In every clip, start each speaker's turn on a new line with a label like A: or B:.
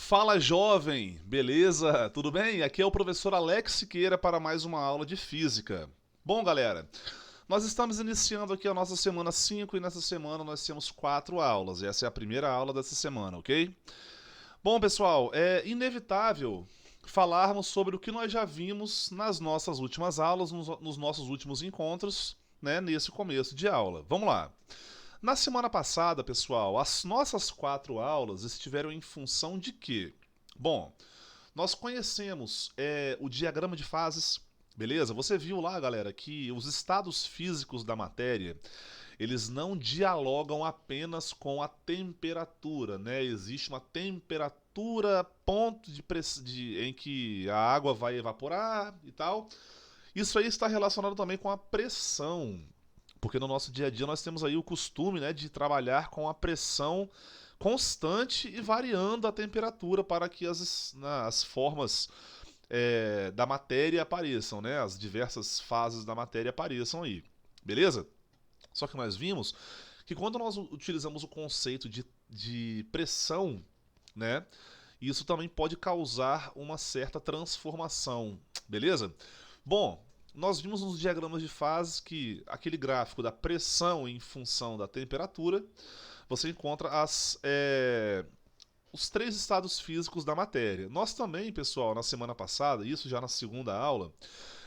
A: Fala jovem, beleza? Tudo bem? Aqui é o professor Alex Siqueira para mais uma aula de física. Bom, galera, nós estamos iniciando aqui a nossa semana 5 e nessa semana nós temos 4 aulas. Essa é a primeira aula dessa semana, ok? Bom, pessoal, é inevitável falarmos sobre o que nós já vimos nas nossas últimas aulas, nos nossos últimos encontros, né, nesse começo de aula. Vamos lá. Na semana passada, pessoal, as nossas 4 aulas estiveram em função de quê? Bom, nós conhecemos o diagrama de fases, beleza? Você viu lá, galera, que os estados físicos da matéria, eles não dialogam apenas com a temperatura, né? Existe uma temperatura, ponto em que a água vai evaporar e tal. Isso aí está relacionado também com a pressão, porque no nosso dia a dia nós temos aí o costume, né, de trabalhar com a pressão constante e variando a temperatura para que as formas da matéria apareçam, né, as diversas fases da matéria apareçam aí. Beleza? Só que nós vimos que quando nós utilizamos o conceito de pressão, né, isso também pode causar uma certa transformação. Beleza? Bom, nós vimos nos diagramas de fases que aquele gráfico da pressão em função da temperatura, você encontra os três estados físicos da matéria. Nós também, pessoal, na semana passada, isso já na segunda aula,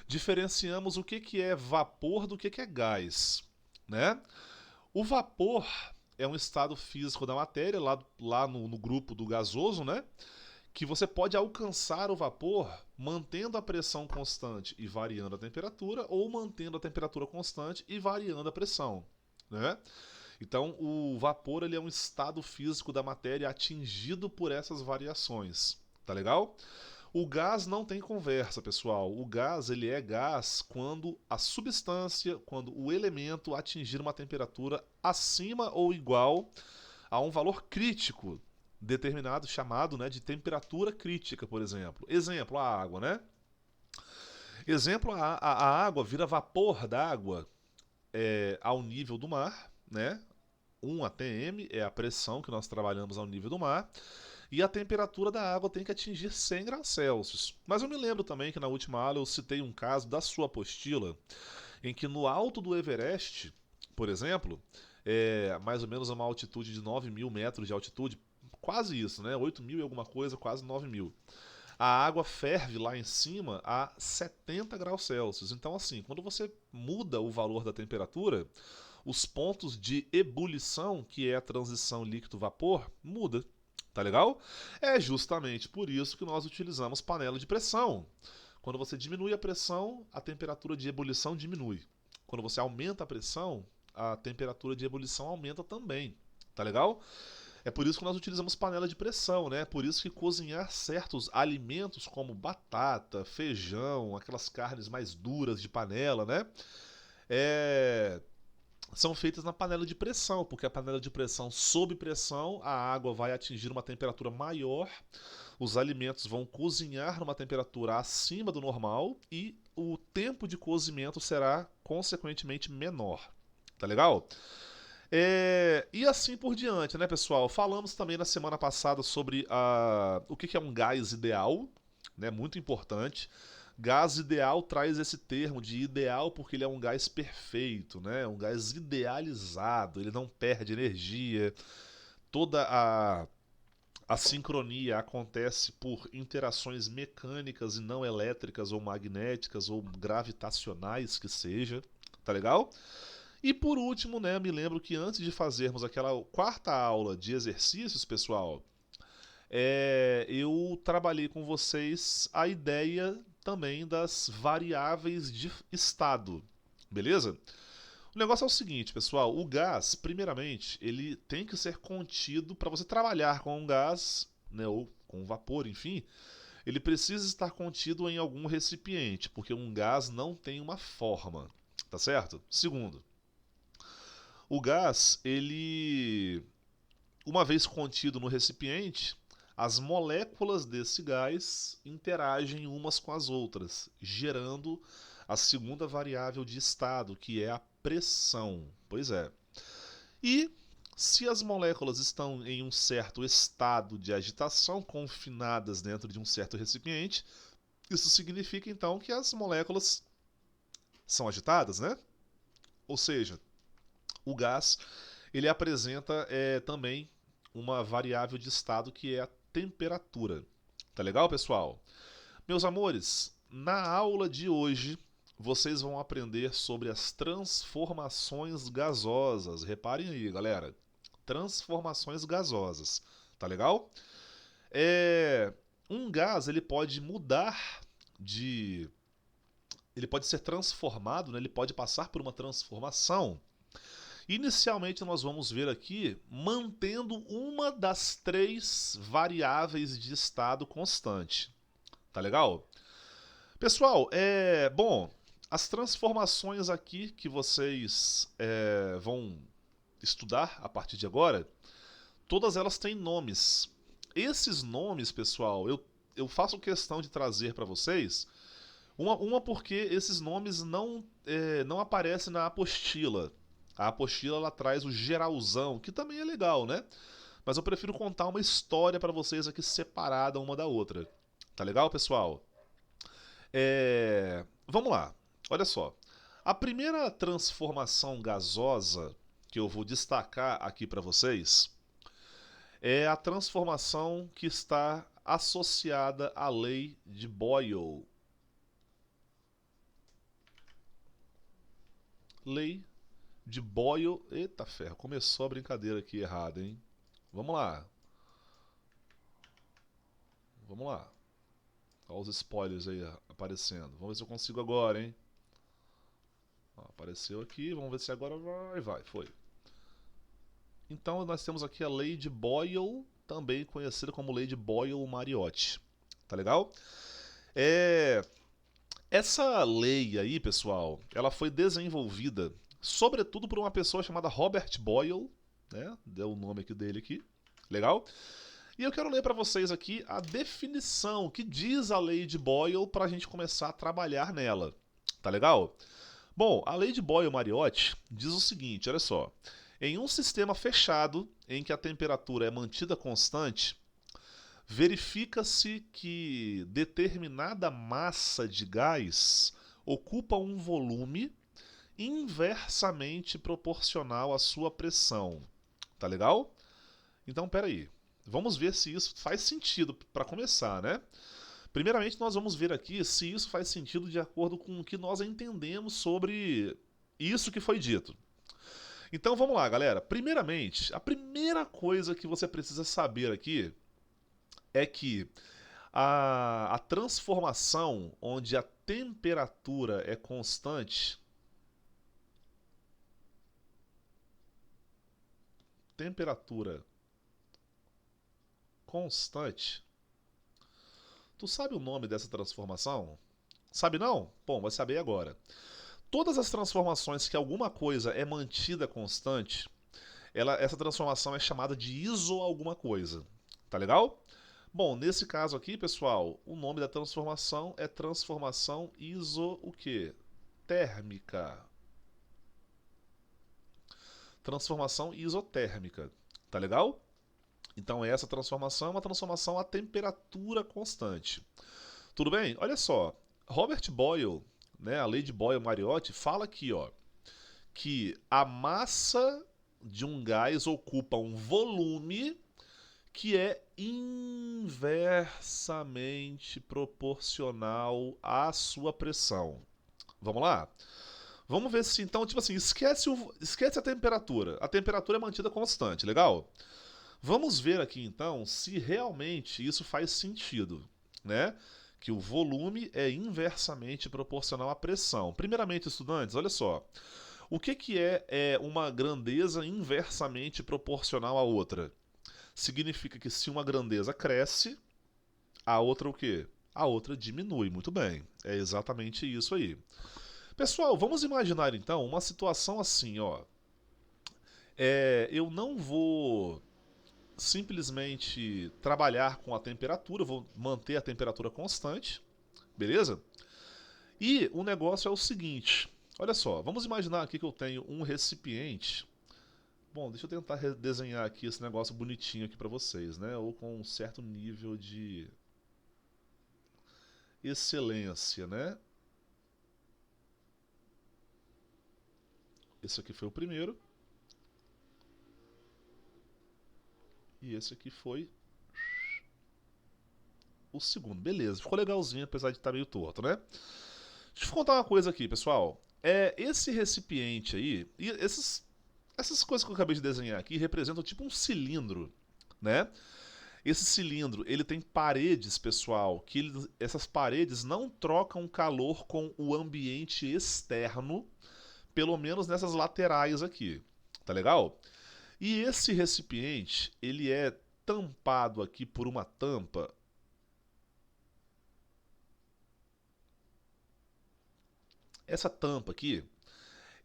A: diferenciamos o que é vapor do que é gás, né? O vapor é um estado físico da matéria, lá no grupo do gasoso, né? Que você pode alcançar o vapor mantendo a pressão constante e variando a temperatura, ou mantendo a temperatura constante e variando a pressão, né? Então, o vapor ele é um estado físico da matéria atingido por essas variações, tá legal? O gás não tem conversa, pessoal. O gás ele é gás quando a substância, quando o elemento atingir uma temperatura acima ou igual a um valor crítico determinado, chamado, né, de temperatura crítica, por exemplo. Exemplo, a água, né? Exemplo, a água vira vapor d'água ao nível do mar, né? 1 atm é a pressão que nós trabalhamos ao nível do mar. E a temperatura da água tem que atingir 100 graus Celsius. Mas eu me lembro também que na última aula eu citei um caso da sua apostila, em que no alto do Everest, por exemplo, mais ou menos uma altitude de 9.000 metros de altitude, quase isso, né? 8.000 e alguma coisa, quase 9.000. A água ferve lá em cima a 70 graus Celsius. Então, assim, quando você muda o valor da temperatura, os pontos de ebulição, que é a transição líquido-vapor, muda. Tá legal? É justamente por isso que nós utilizamos panela de pressão. Quando você diminui a pressão, a temperatura de ebulição diminui. Quando você aumenta a pressão, a temperatura de ebulição aumenta também. Tá legal? É por isso que nós utilizamos panela de pressão, né? Por isso que cozinhar certos alimentos como batata, feijão, aquelas carnes mais duras de panela, né? É, são feitas na panela de pressão, porque a panela de pressão, sob pressão, a água vai atingir uma temperatura maior, os alimentos vão cozinhar numa temperatura acima do normal e o tempo de cozimento será consequentemente menor. Tá legal? E assim por diante, né, pessoal? Falamos também na semana passada sobre o que é um gás ideal, né? Muito importante. Gás ideal traz esse termo de ideal porque ele é um gás perfeito, né? Um gás idealizado, ele não perde energia. Toda a sincronia acontece por interações mecânicas e não elétricas ou magnéticas ou gravitacionais que seja, tá legal? E por último, né, me lembro que antes de fazermos aquela quarta aula de exercícios, pessoal, eu trabalhei com vocês a ideia também das variáveis de estado, beleza? O negócio é o seguinte, pessoal, o gás, primeiramente, ele tem que ser contido para você trabalhar com um gás, né, ou com vapor, enfim, ele precisa estar contido em algum recipiente, porque um gás não tem uma forma, tá certo? Segundo, o gás, ele, uma vez contido no recipiente, as moléculas desse gás interagem umas com as outras, gerando a segunda variável de estado, que é a pressão. Pois é. E Se as moléculas estão em um certo estado de agitação, confinadas dentro de um certo recipiente, isso significa então que as moléculas são agitadas, né? Ou seja, o gás ele apresenta também uma variável de estado que é a temperatura. Tá legal, pessoal? Meus amores, na aula de hoje vocês vão aprender sobre as transformações gasosas. Reparem aí, galera. Transformações gasosas. Tá legal? Um gás ele pode mudar de. Ele pode ser transformado, né? Ele pode passar por uma transformação. Inicialmente nós vamos ver aqui mantendo uma das três variáveis de estado constante. Tá legal? Pessoal, bom, as transformações aqui que vocês vão estudar a partir de agora, todas elas têm nomes. Esses nomes, pessoal, eu faço questão de trazer para vocês, uma porque esses nomes não aparecem na apostila. A apostila ela traz o geralzão, que também é legal, né? Mas eu prefiro contar uma história para vocês aqui separada uma da outra. Tá legal, pessoal? Vamos lá, olha só. A primeira transformação gasosa que eu vou destacar aqui para vocês é a transformação que está associada à lei de Boyle. Lei de Boyle. Eita ferro, começou a brincadeira aqui errada, hein? Vamos lá. Vamos lá. Olha os spoilers aí aparecendo. Vamos ver se eu consigo agora, hein? Ó, apareceu aqui, vamos ver se agora vai. Foi. Então nós temos aqui a lei de Boyle, também conhecida como lei de Boyle-Mariotti. Tá legal? Essa lei aí, pessoal, ela foi desenvolvida sobretudo por uma pessoa chamada Robert Boyle, né? Deu o nome aqui dele aqui. Legal? E eu quero ler para vocês aqui a definição que diz a lei de Boyle para a gente começar a trabalhar nela. Tá legal? Bom, a lei de Boyle-Mariotti diz o seguinte, olha só. Em um sistema fechado, em que a temperatura é mantida constante, verifica-se que determinada massa de gás ocupa um volume inversamente proporcional à sua pressão. Tá legal? Então, peraí. Vamos ver se isso faz sentido para começar, né? Primeiramente, nós vamos ver aqui se isso faz sentido de acordo com o que nós entendemos sobre isso que foi dito. Então, vamos lá, galera. Primeiramente, a primeira coisa que você precisa saber aqui é que a transformação onde a temperatura é constante, temperatura constante. Tu sabe o nome dessa transformação? Sabe não? Bom, vai saber agora. Todas as transformações que alguma coisa é mantida constante, essa transformação é chamada de iso alguma coisa. Tá legal? Bom, nesse caso aqui, pessoal, o nome da transformação é transformação iso o quê? Térmica. Transformação isotérmica. Tá legal? Então essa transformação é uma transformação a temperatura constante. Tudo bem? Olha só. Robert Boyle, né, a lei de Boyle-Mariotti, fala aqui, ó, que a massa de um gás ocupa um volume que é inversamente proporcional à sua pressão. Vamos lá? Vamos ver se então, tipo assim, esquece a temperatura. A temperatura é mantida constante, legal? Vamos ver aqui então se realmente isso faz sentido, né? Que o volume é inversamente proporcional à pressão. Primeiramente, estudantes, olha só. O que é uma grandeza inversamente proporcional à outra? Significa que se uma grandeza cresce, a outra o quê? A outra diminui. Muito bem. É exatamente isso aí. Pessoal, vamos imaginar então uma situação assim, ó. Eu não vou simplesmente trabalhar com a temperatura, vou manter a temperatura constante, beleza? E o negócio é o seguinte, olha só, vamos imaginar aqui que eu tenho um recipiente Bom, deixa eu tentar desenhar aqui esse negócio bonitinho aqui pra vocês, né? Ou com um certo nível de excelência, né? Esse aqui foi o primeiro e esse aqui foi o segundo. Beleza, ficou legalzinho, apesar de estar meio torto, né? Deixa eu contar uma coisa aqui, pessoal. Esse recipiente aí, e essas coisas que eu acabei de desenhar aqui representam tipo um cilindro, né? Esse cilindro, ele tem paredes, pessoal, que essas paredes não trocam calor com o ambiente externo, pelo menos nessas laterais aqui. Tá legal? E esse recipiente, ele é tampado aqui por uma tampa. Essa tampa aqui,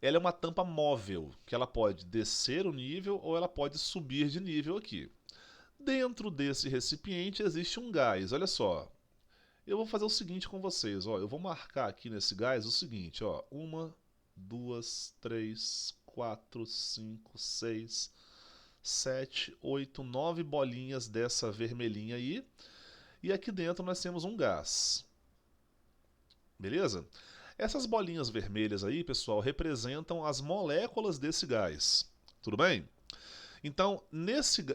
A: ela é uma tampa móvel, que ela pode descer o nível ou ela pode subir de nível aqui. Dentro desse recipiente existe um gás, olha só. Eu vou fazer o seguinte com vocês, ó. Eu vou marcar aqui nesse gás o seguinte, ó. 1, 2, 3, 4, 5, 6, 7, 8, 9 bolinhas dessa vermelhinha aí. E aqui dentro nós temos um gás. Beleza? Essas bolinhas vermelhas aí, pessoal, representam as moléculas desse gás. Tudo bem? Então,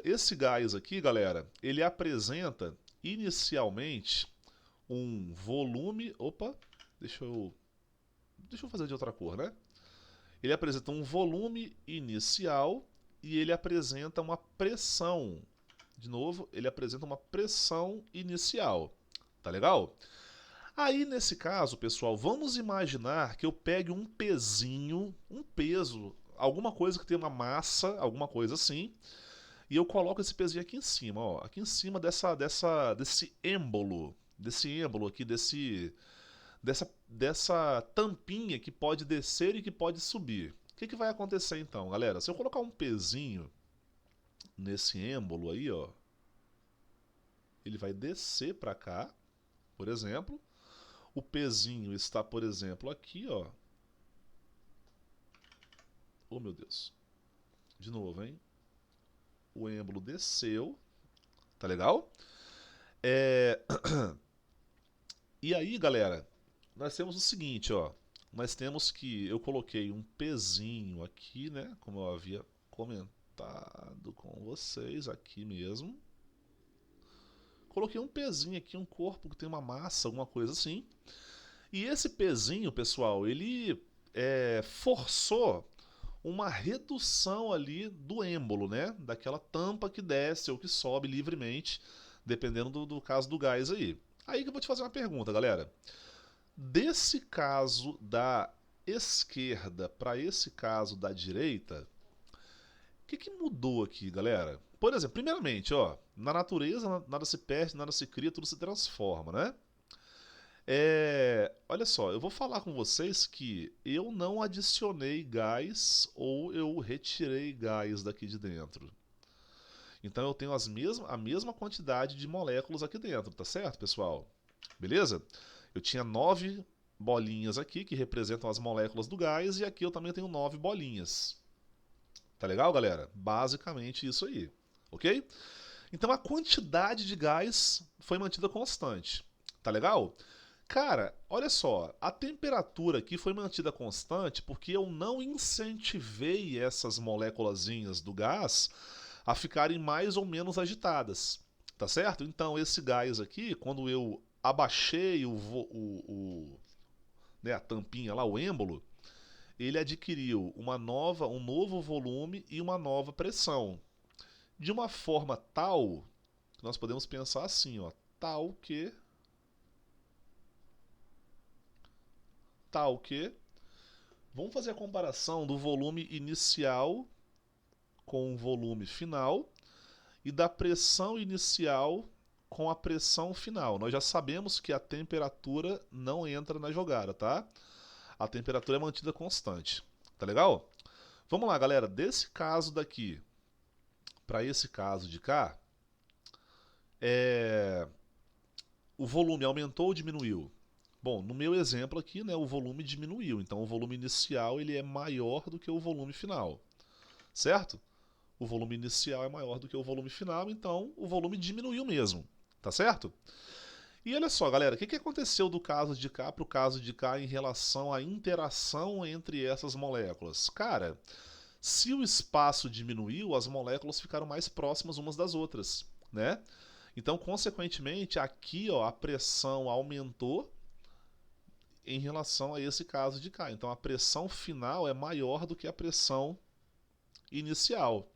A: esse gás aqui, galera, ele apresenta inicialmente um volume. Opa, deixa eu fazer de outra cor, né? Ele apresenta um volume inicial e ele apresenta uma pressão. De novo, ele apresenta uma pressão inicial. Tá legal? Aí, nesse caso, pessoal, vamos imaginar que eu pegue um pezinho, um peso, alguma coisa que tem uma massa, alguma coisa assim, e eu coloco esse pezinho aqui em cima, ó, aqui em cima desse êmbolo aqui, dessa tampinha que pode descer e que pode subir. O que vai acontecer então, galera? Se eu colocar um pezinho nesse êmbolo aí, ó, ele vai descer para cá, por exemplo. O pezinho está, por exemplo, aqui, ó. Oh, meu Deus. De novo, hein? O êmbolo desceu. Tá legal? É... E aí, galera, nós temos o seguinte, ó. Nós temos que eu coloquei um pezinho aqui, né? Como eu havia comentado com vocês aqui mesmo. Coloquei um pezinho aqui, um corpo que tem uma massa, alguma coisa assim. E esse pezinho, pessoal, ele forçou uma redução ali do êmbolo, né? Daquela tampa que desce ou que sobe livremente, dependendo do caso do gás aí. Aí que eu vou te fazer uma pergunta, galera. Desse caso da esquerda para esse caso da direita, o que mudou aqui, galera? Por exemplo, primeiramente, ó, na natureza nada se perde, nada se cria, tudo se transforma, né? Olha só, eu vou falar com vocês que eu não adicionei gás ou eu retirei gás daqui de dentro. Então eu tenho a mesma quantidade de moléculas aqui dentro, tá certo, pessoal? Beleza? Eu tinha 9 bolinhas aqui que representam as moléculas do gás e aqui eu também tenho 9 bolinhas. Tá legal, galera? Basicamente isso aí, ok? Então a quantidade de gás foi mantida constante. Tá legal? Cara, olha só, a temperatura aqui foi mantida constante porque eu não incentivei essas moléculazinhas do gás a ficarem mais ou menos agitadas, tá certo? Então esse gás aqui, quando eu abaixei né, a tampinha lá, o êmbolo, ele adquiriu um novo volume e uma nova pressão. De uma forma tal, que nós podemos pensar assim, ó, tal que, vamos fazer a comparação do volume inicial com o volume final e da pressão inicial com a pressão final. Nós já sabemos que a temperatura não entra na jogada, tá? A temperatura é mantida constante. Tá legal? Vamos lá, galera. Desse caso daqui para esse caso de cá, o volume aumentou ou diminuiu? Bom, no meu exemplo aqui, né, o volume diminuiu. Então o volume inicial ele é maior do que o volume final. Certo? O volume inicial é maior do que o volume final, então o volume diminuiu mesmo, tá certo? E olha só, galera, o que aconteceu do caso de cá para o caso de cá em relação à interação entre essas moléculas? Cara, se o espaço diminuiu, as moléculas ficaram mais próximas umas das outras, né? Então, consequentemente, aqui ó, a pressão aumentou em relação a esse caso de cá. Então, a pressão final é maior do que a pressão inicial.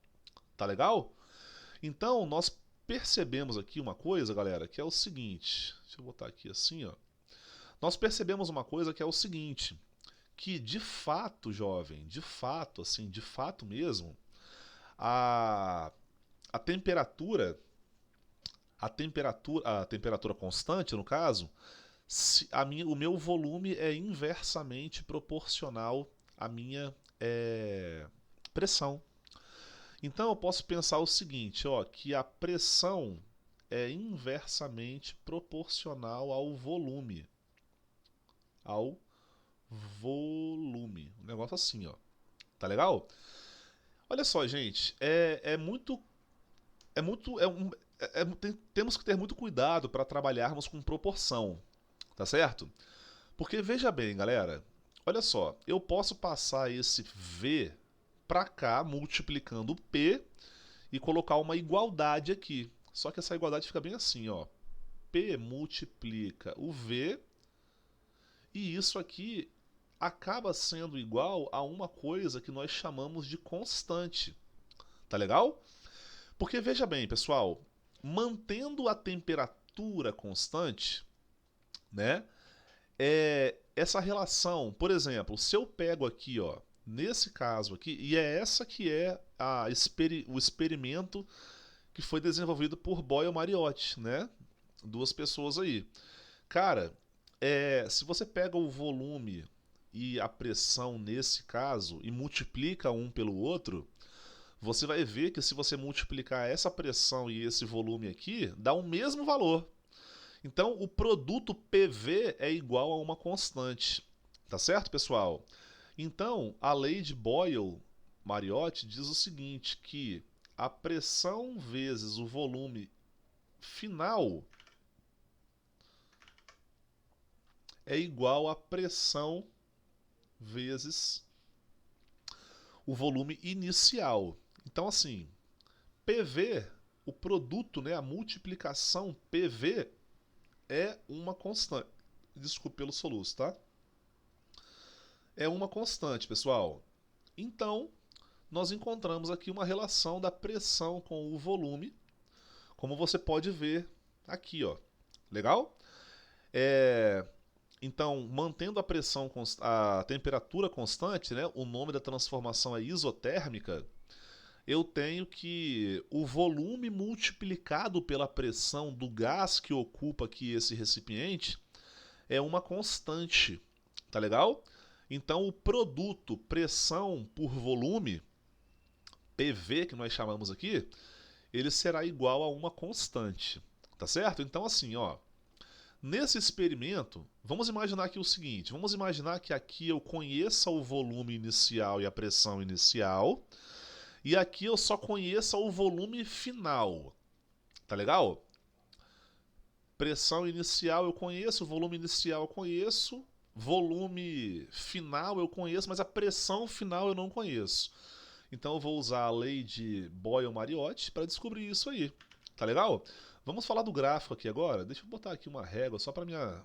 A: Tá legal? Então, nós percebemos aqui uma coisa, galera, que é o seguinte. Deixa eu botar aqui assim, ó. Nós percebemos uma coisa que é o seguinte, que de fato, jovem, de fato, assim, de fato mesmo, a, a temperatura, a temperatura constante, no caso, o meu volume é inversamente proporcional à minha pressão. Então eu posso pensar o seguinte, ó, que a pressão é inversamente proporcional ao volume. Ao volume. Um negócio assim, ó. Tá legal? Olha só, gente, é muito. É muito. Temos que ter muito cuidado para trabalharmos com proporção. Tá certo? Porque veja bem, galera. Olha só, eu posso passar esse V para cá, multiplicando P e colocar uma igualdade aqui. Só que essa igualdade fica bem assim, ó. P multiplica o V e isso aqui acaba sendo igual a uma coisa que nós chamamos de constante. Tá legal? Porque veja bem, pessoal, mantendo a temperatura constante, né? Essa relação, por exemplo, se eu pego aqui, ó, nesse caso aqui, e é essa que é o experimento que foi desenvolvido por Boyle e Mariotti, né? Duas pessoas aí. Cara, se você pega o volume e a pressão nesse caso e multiplica um pelo outro, você vai ver que se você multiplicar essa pressão e esse volume aqui, dá o mesmo valor. Então, o produto PV é igual a uma constante. Tá certo, pessoal? Então, a lei de Boyle-Mariotti diz o seguinte, que a pressão vezes o volume final é igual a pressão vezes o volume inicial. Então, assim, PV, o produto, né, a multiplicação PV é uma constante. Desculpe pelo soluço, tá? É uma constante, pessoal. Então, nós encontramos aqui uma relação da pressão com o volume, como você pode ver aqui, ó. Legal? Então, mantendo a pressão, a temperatura constante, né? O nome da transformação é isotérmica. Eu tenho que o volume multiplicado pela pressão do gás que ocupa aqui esse recipiente é uma constante, tá legal? Então o produto pressão por volume, PV que nós chamamos aqui, ele será igual a uma constante, tá certo? Então assim, ó, nesse experimento, vamos imaginar aqui o seguinte, vamos imaginar que aqui eu conheça o volume inicial e a pressão inicial, e aqui eu só conheça o volume final. Tá legal? Pressão inicial eu conheço, volume inicial eu conheço, volume final eu conheço, mas a pressão final eu não conheço. Então eu vou usar a lei de Boyle-Mariotti para descobrir isso aí. Tá legal? Vamos falar do gráfico aqui agora. Deixa eu botar aqui uma régua só para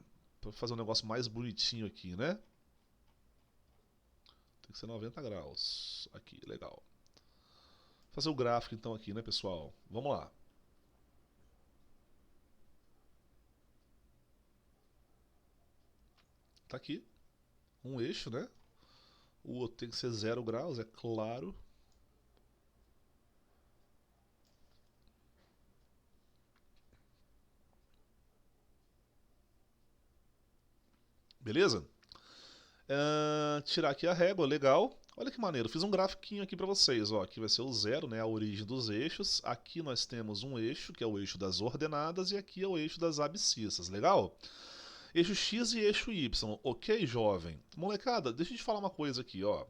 A: fazer um negócio mais bonitinho aqui, né? Tem que ser 90 graus. Aqui, legal. Fazer o gráfico então aqui, né, pessoal? Vamos lá. Tá aqui. Um eixo, né? O outro tem que ser 0 graus, é claro. Beleza? Tirar aqui a régua, legal. Olha que maneiro, fiz um grafiquinho aqui para vocês. Ó, aqui vai ser o 0, né, a origem dos eixos. Aqui nós temos um eixo, que é o eixo das ordenadas, e aqui é o eixo das abscissas, legal? Eixo X e eixo Y, ok, jovem? Molecada, deixa eu te falar uma coisa aqui, ó.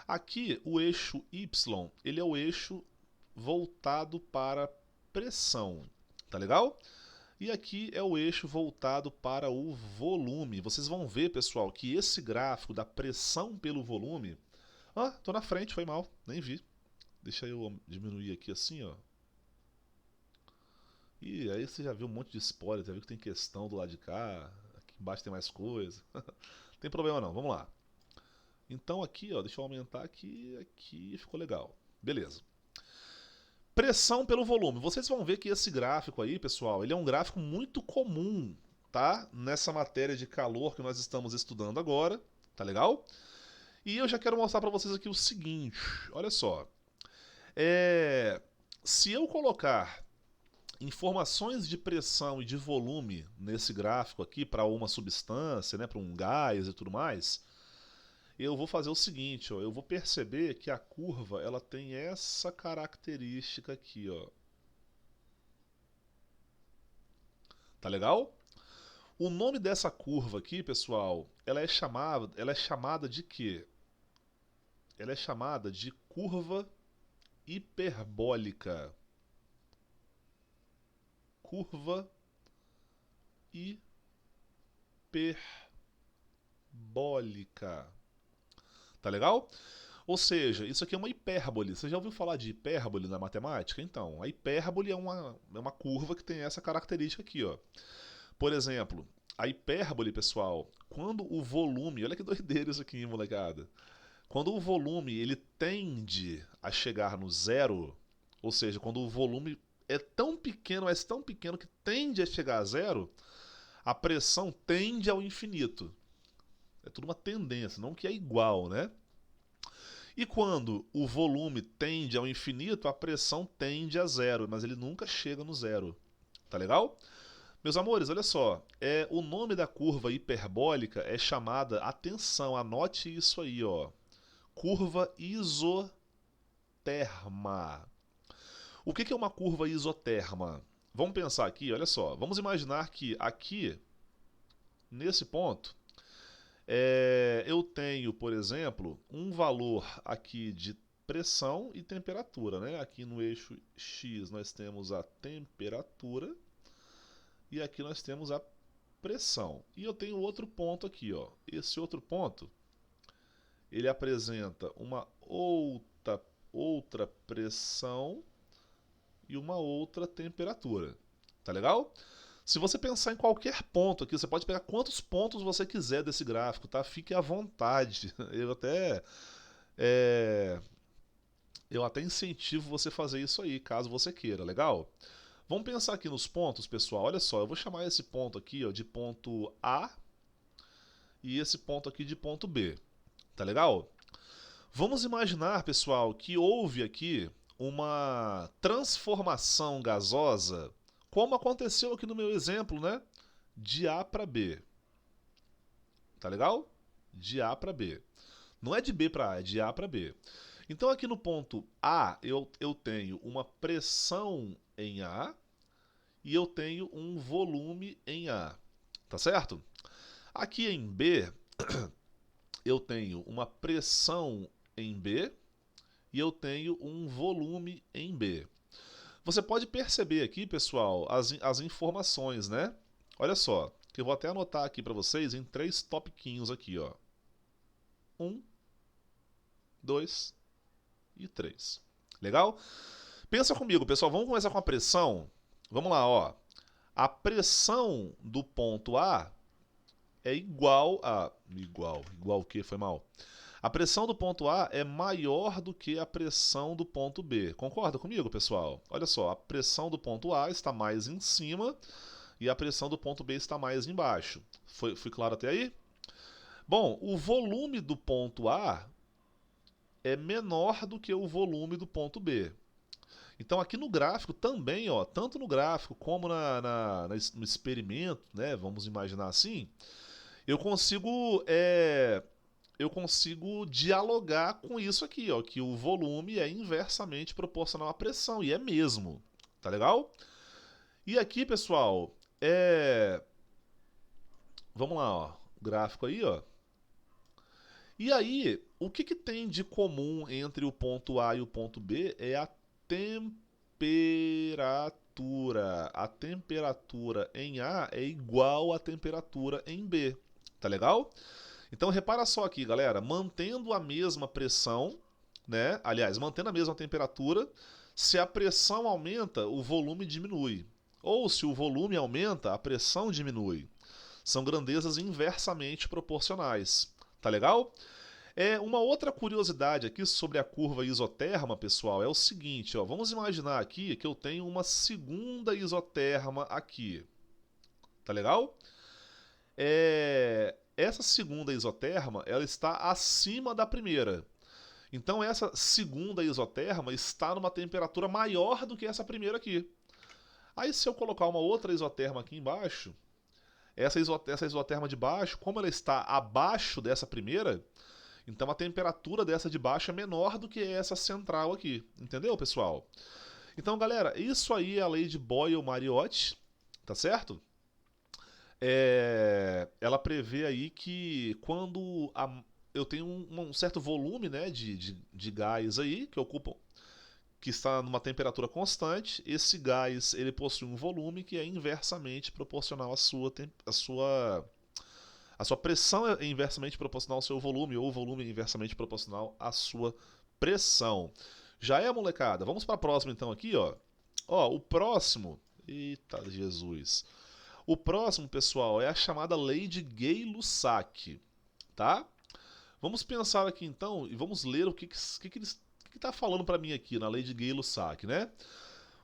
A: Aqui, o eixo Y, ele é o eixo voltado para pressão, tá legal? E aqui é o eixo voltado para o volume. Vocês vão ver, pessoal, que esse gráfico da pressão pelo volume... Ah, tô na frente, foi mal, nem vi. Deixa eu diminuir aqui assim, ó. E aí você já viu um monte de spoiler, já viu que tem questão do lado de cá, aqui embaixo tem mais coisa. Não tem problema não, vamos lá. Então aqui, ó, deixa eu aumentar aqui ficou legal. Beleza. Pressão pelo volume. Vocês vão ver que esse gráfico aí, pessoal, ele é um gráfico muito comum, tá? Nessa matéria de calor que nós estamos estudando agora, tá legal? E eu já quero mostrar para vocês aqui o seguinte, olha só. Se eu colocar informações de pressão e de volume nesse gráfico aqui para uma substância, né, para um gás e tudo mais, eu vou fazer o seguinte, ó, eu vou perceber que a curva ela tem essa característica aqui, ó. Tá legal? O nome dessa curva aqui, pessoal, ela é chamada de quê? Ela é chamada de curva hiperbólica. Curva hiperbólica. Tá legal? Ou seja, isso aqui é uma hipérbole. Você já ouviu falar de hipérbole na matemática? Então, a hipérbole é uma curva que tem essa característica aqui, ó. Por exemplo, a hipérbole, pessoal, quando o volume... Olha que doideira isso aqui, molecada. Quando o volume ele tende a chegar no zero, ou seja, quando o volume é tão pequeno, mas tão pequeno que tende a chegar a zero, a pressão tende ao infinito. É tudo uma tendência, não que é igual, né? E quando o volume tende ao infinito, a pressão tende a zero, mas ele nunca chega no zero. Tá legal? Meus amores, olha só. O nome da curva hiperbólica é chamada, atenção, anote isso aí, ó. Curva isoterma. O que é uma curva isoterma? Vamos pensar aqui, olha só. Vamos imaginar que aqui, nesse ponto, eu tenho, por exemplo, um valor aqui de pressão e temperatura, né? Aqui no eixo X nós temos a temperatura e aqui nós temos a pressão. E eu tenho outro ponto aqui, ó. Esse outro ponto, ele apresenta uma outra pressão e uma outra temperatura. Tá legal? Se você pensar em qualquer ponto aqui, você pode pegar quantos pontos você quiser desse gráfico, tá? Fique à vontade. É, eu até incentivo você a fazer isso aí, caso você queira, legal? Vamos pensar aqui nos pontos, pessoal. Olha só, eu vou chamar esse ponto aqui, ó, de ponto A e esse ponto aqui de ponto B. Tá legal? Vamos imaginar, pessoal, que houve aqui uma transformação gasosa, como aconteceu aqui no meu exemplo, né? De A para B. Tá legal? De A para B. Não é de B para A, é de A para B. Então aqui no ponto A eu tenho uma pressão em A e eu tenho um volume em A. Tá certo? Aqui em B eu tenho uma pressão em B e eu tenho um volume em B. Você pode perceber aqui, pessoal, as informações, né? Olha só, que eu vou até anotar aqui para vocês em 3 topiquinhos aqui, ó. 1, 2 e 3. Legal? Pensa comigo, pessoal, vamos começar com a pressão. Vamos lá, ó. A pressão do ponto A é igual a... Igual o que? Foi mal. A pressão do ponto A é maior do que a pressão do ponto B. Concorda comigo, pessoal? Olha só, a pressão do ponto A está mais em cima e a pressão do ponto B está mais embaixo. Fui claro até aí? Bom, o volume do ponto A é menor do que o volume do ponto B. Então aqui no gráfico também, ó, tanto no gráfico como no experimento, né, vamos imaginar assim, eu consigo dialogar com isso aqui, ó, que o volume é inversamente proporcional à pressão, e é mesmo, tá legal? E aqui, pessoal, vamos lá, ó, gráfico aí, ó. E aí, o que tem de comum entre o ponto A e o ponto B é a temperatura. A temperatura em A é igual à temperatura em B. Tá legal? Então repara só aqui, galera, mantendo a mesma pressão, né? Aliás, mantendo a mesma temperatura, se a pressão aumenta, o volume diminui. Ou se o volume aumenta, a pressão diminui. São grandezas inversamente proporcionais. Tá legal? Uma outra curiosidade aqui sobre a curva isoterma, pessoal, é o seguinte, ó, vamos imaginar aqui que eu tenho uma segunda isoterma aqui. Tá legal? Essa segunda isoterma, ela está acima da primeira. Então essa segunda isoterma está numa temperatura maior do que essa primeira aqui. Aí se eu colocar uma outra isoterma aqui embaixo, essa isoterma de baixo, como ela está abaixo dessa primeira, então a temperatura dessa de baixo é menor do que essa central aqui. Entendeu, pessoal? Então, galera, isso aí é a lei de Boyle-Mariotti, tá certo? Ela prevê aí que quando eu tenho um certo volume, né, de gás aí que está numa temperatura constante, esse gás ele possui um volume que é inversamente proporcional a sua pressão é inversamente proporcional ao seu volume, ou o volume é inversamente proporcional à sua pressão. Já é, molecada? Vamos para a próxima então aqui, ó. Ó, o próximo... Eita Jesus... O próximo, pessoal, é a chamada lei de Gay-Lussac, tá? Vamos pensar aqui então e vamos ler o que está falando para mim aqui na lei de Gay-Lussac, né?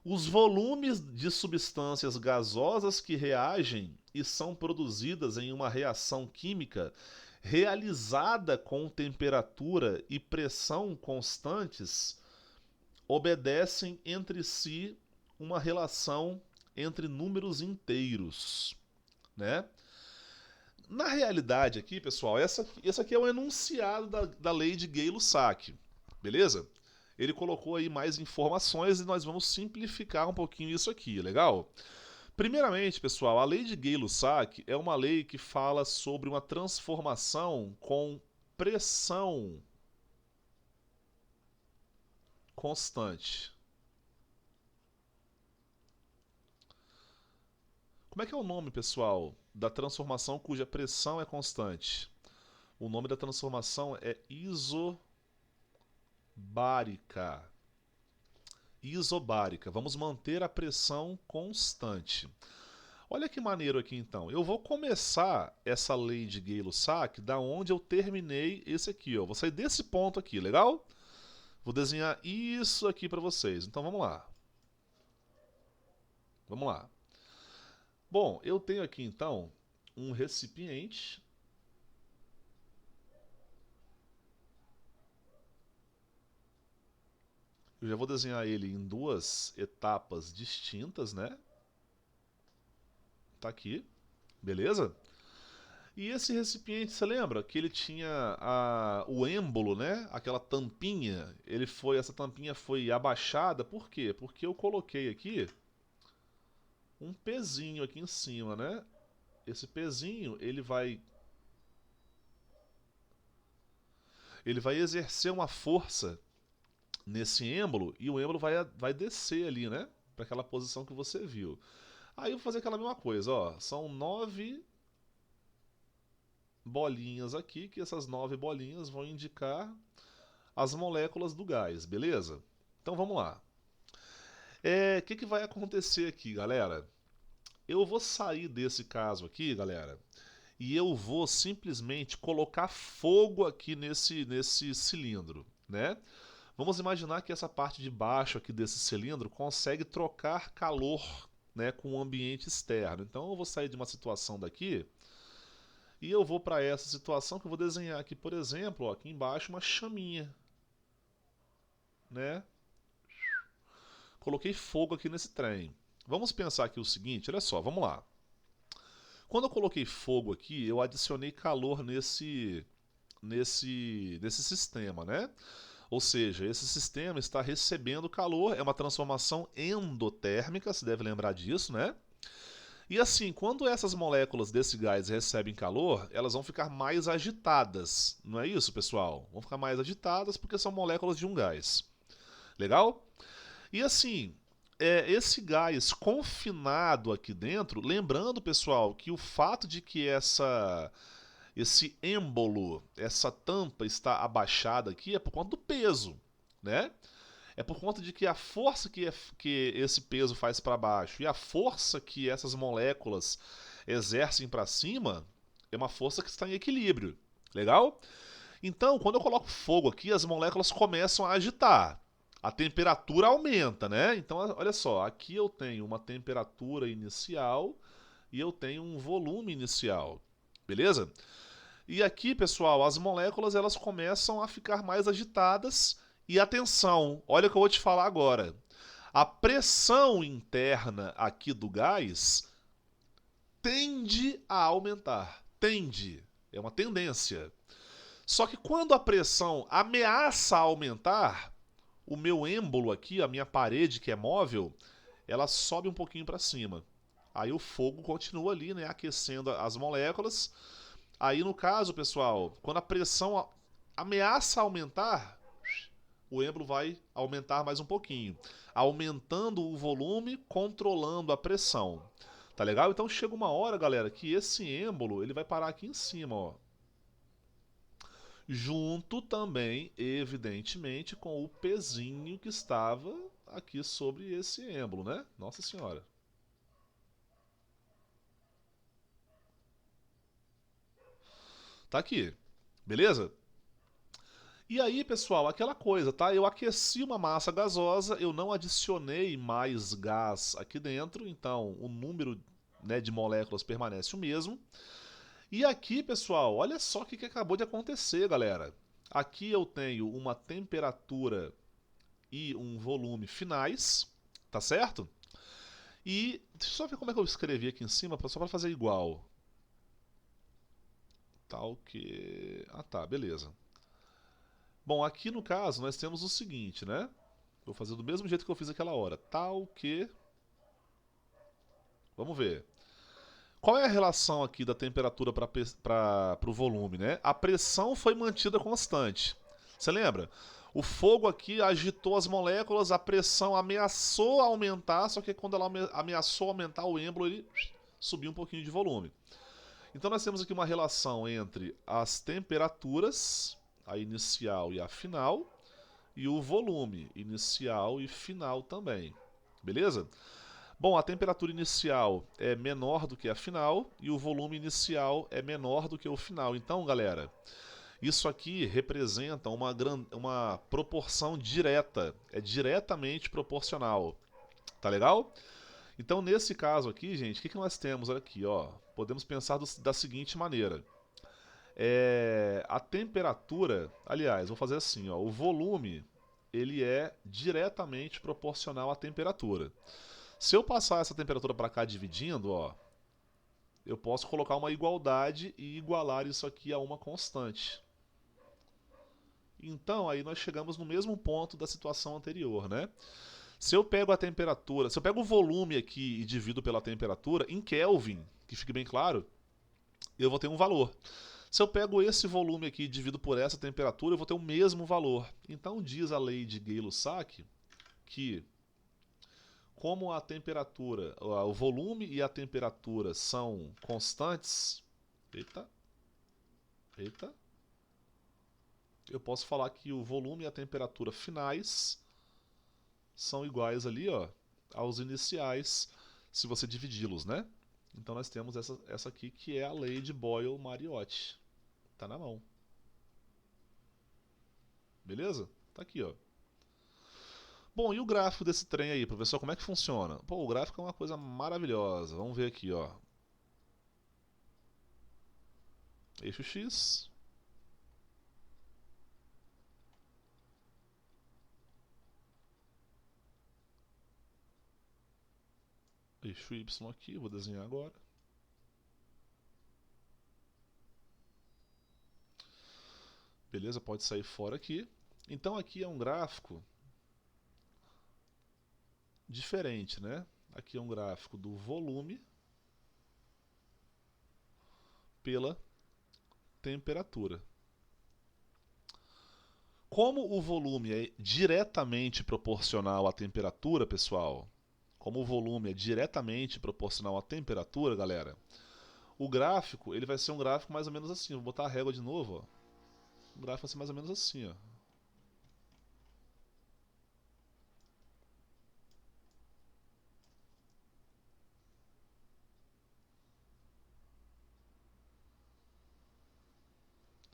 A: Os volumes de substâncias gasosas que reagem e são produzidas em uma reação química realizada com temperatura e pressão constantes obedecem entre si uma relação entre números inteiros, né? Na realidade aqui, pessoal, essa aqui é o enunciado da lei de Gay-Lussac, beleza? Ele colocou aí mais informações e nós vamos simplificar um pouquinho isso aqui, legal? Primeiramente, pessoal, a lei de Gay-Lussac é uma lei que fala sobre uma transformação com pressão constante. Como é que é o nome, pessoal, da transformação cuja pressão é constante? O nome da transformação é isobárica. Isobárica. Vamos manter a pressão constante. Olha que maneiro aqui então. Eu vou começar essa lei de Gay-Lussac da onde eu terminei esse aqui, ó. Vou sair desse ponto aqui, legal? Vou desenhar isso aqui para vocês. Então vamos lá. Vamos lá. Bom, eu tenho aqui então um recipiente. Eu já vou desenhar ele em duas etapas distintas, né? Tá aqui, beleza? E esse recipiente, você lembra que ele tinha o êmbolo, né? Aquela tampinha. Essa tampinha foi abaixada, por quê? Porque eu coloquei aqui um pezinho aqui em cima, né? Esse pezinho, ele vai exercer uma força nesse êmbolo e o êmbolo vai descer ali, né? Para aquela posição que você viu. Aí eu vou fazer aquela mesma coisa, ó. São 9 bolinhas aqui, que essas 9 bolinhas vão indicar as moléculas do gás, beleza? Então vamos lá. O que vai acontecer aqui, galera? Eu vou sair desse caso aqui, galera, e eu vou simplesmente colocar fogo aqui nesse cilindro, né? Vamos imaginar que essa parte de baixo aqui desse cilindro consegue trocar calor, né, com o ambiente externo. Então eu vou sair de uma situação daqui e eu vou para essa situação que eu vou desenhar aqui, por exemplo, ó, aqui embaixo uma chaminha, né? Coloquei fogo aqui nesse trem. Vamos pensar aqui o seguinte, olha só, vamos lá. Quando eu coloquei fogo aqui, eu adicionei calor nesse sistema, né? Ou seja, esse sistema está recebendo calor, é uma transformação endotérmica, se deve lembrar disso, né? E assim, quando essas moléculas desse gás recebem calor, elas vão ficar mais agitadas, não é isso, pessoal? Vão ficar mais agitadas porque são moléculas de um gás. Legal? E assim, esse gás confinado aqui dentro, lembrando, pessoal, que o fato de que esse êmbolo, essa tampa está abaixada aqui é por conta do peso, né? É por conta de que a força que esse peso faz para baixo e a força que essas moléculas exercem para cima é uma força que está em equilíbrio. Legal? Então, quando eu coloco fogo aqui, as moléculas começam a agitar. A temperatura aumenta, né? Então, olha só, aqui eu tenho uma temperatura inicial e eu tenho um volume inicial. Beleza? E aqui, pessoal, as moléculas elas começam a ficar mais agitadas. E atenção, olha o que eu vou te falar agora. A pressão interna aqui do gás tende a aumentar. Tende. É uma tendência. Só que quando a pressão ameaça aumentar, o meu êmbolo aqui, a minha parede que é móvel, ela sobe um pouquinho para cima. Aí o fogo continua ali, né, aquecendo as moléculas. Aí no caso, pessoal, quando a pressão ameaça aumentar, o êmbolo vai aumentar mais um pouquinho, aumentando o volume, controlando a pressão. Tá legal? Então chega uma hora, galera, que esse êmbolo ele vai parar aqui em cima, ó. Junto também, evidentemente, com o pezinho que estava aqui sobre esse êmbolo, né? Nossa Senhora. Tá aqui. Beleza? E aí, pessoal, aquela coisa, tá? Eu aqueci uma massa gasosa, eu não adicionei mais gás aqui dentro, então o número, né, de moléculas permanece o mesmo. E aqui, pessoal, olha só o que acabou de acontecer, galera. Aqui eu tenho uma temperatura e um volume finais, tá certo? E deixa eu só ver como é que eu escrevi aqui em cima, só para fazer igual. Tal que... Ah tá, beleza. Bom, aqui no caso nós temos o seguinte, né? Vou fazer do mesmo jeito que eu fiz aquela hora. Tal que... Vamos ver. Qual é a relação aqui da temperatura para o volume, né? A pressão foi mantida constante. Você lembra? O fogo aqui agitou as moléculas, a pressão ameaçou aumentar, só que quando ela ameaçou aumentar o êmbolo, ele subiu um pouquinho de volume. Então nós temos aqui uma relação entre as temperaturas, a inicial e a final, e o volume, inicial e final também. Beleza? Bom, a temperatura inicial é menor do que a final e o volume inicial é menor do que o final. Então, galera, isso aqui representa uma proporção direta, é diretamente proporcional. Tá legal? Então, nesse caso aqui, gente, o que nós temos aqui? Ó? Podemos pensar da seguinte maneira. A temperatura, aliás, vou fazer assim, ó, o volume ele é diretamente proporcional à temperatura. Se eu passar essa temperatura para cá dividindo, ó, eu posso colocar uma igualdade e igualar isso aqui a uma constante. Então, aí nós chegamos no mesmo ponto da situação anterior, né? Se eu pego a temperatura, se eu pego o volume aqui e divido pela temperatura, em Kelvin, que fique bem claro, eu vou ter um valor. Se eu pego esse volume aqui e divido por essa temperatura, eu vou ter o mesmo valor. Então diz a lei de Gay-Lussac que como a temperatura, o volume e a temperatura são constantes, eita, eita, eu posso falar que o volume e a temperatura finais são iguais ali, ó, aos iniciais, se você dividi-los, né? Então nós temos essa aqui que é a lei de Boyle-Mariotti. Tá na mão. Beleza? Tá aqui, ó. Bom, e o gráfico desse trem aí, professor, como é que funciona? Pô, o gráfico é uma coisa maravilhosa. Vamos ver aqui, ó. Eixo X. Eixo Y aqui, vou desenhar agora. Beleza, pode sair fora aqui. Então aqui é um gráfico diferente, né? Aqui é um gráfico do volume pela temperatura. Como o volume é diretamente proporcional à temperatura, pessoal, como o volume é diretamente proporcional à temperatura, galera, o gráfico ele vai ser um gráfico mais ou menos assim. Vou botar a régua de novo. Ó. O gráfico vai ser mais ou menos assim. Ó.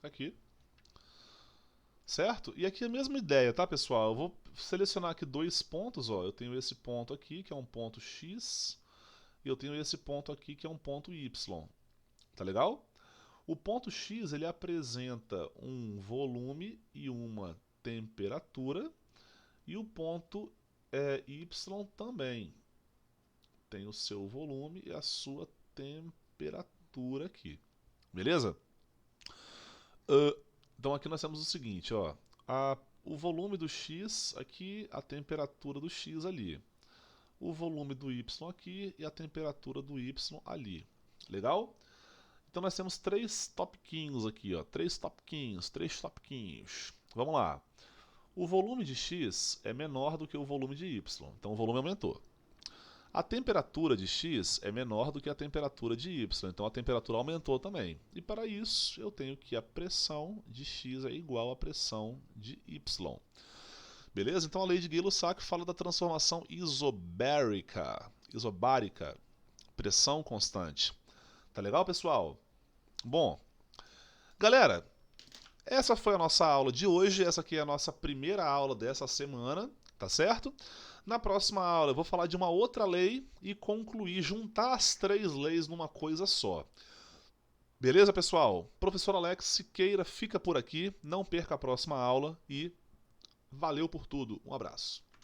A: Aqui. Certo? E aqui a mesma ideia, tá, pessoal? Eu vou selecionar aqui dois pontos. Ó. Eu tenho esse ponto aqui, que é um ponto X, e eu tenho esse ponto aqui, que é um ponto Y. Tá legal? O ponto X ele apresenta um volume e uma temperatura, e o ponto Y também tem o seu volume e a sua temperatura aqui. Beleza? Então aqui nós temos o seguinte, ó, o volume do X aqui, a temperatura do X ali. O volume do Y aqui e a temperatura do Y ali. Legal? Então nós temos três topiquinhos aqui, ó, três topiquinhos. Vamos lá. O volume de X é menor do que o volume de Y, então o volume aumentou. A temperatura de X é menor do que a temperatura de Y, então a temperatura aumentou também. E para isso eu tenho que a pressão de X é igual à pressão de Y. Beleza? Então a lei de Gay-Lussac fala da transformação isobárica, pressão constante. Tá legal, pessoal? Bom, galera, essa foi a nossa aula de hoje, essa aqui é a nossa primeira aula dessa semana, tá certo? Na próxima aula eu vou falar de uma outra lei e concluir, juntar as três leis numa coisa só. Beleza, pessoal? Professor Alex Siqueira fica por aqui, não perca a próxima aula e valeu por tudo. Um abraço.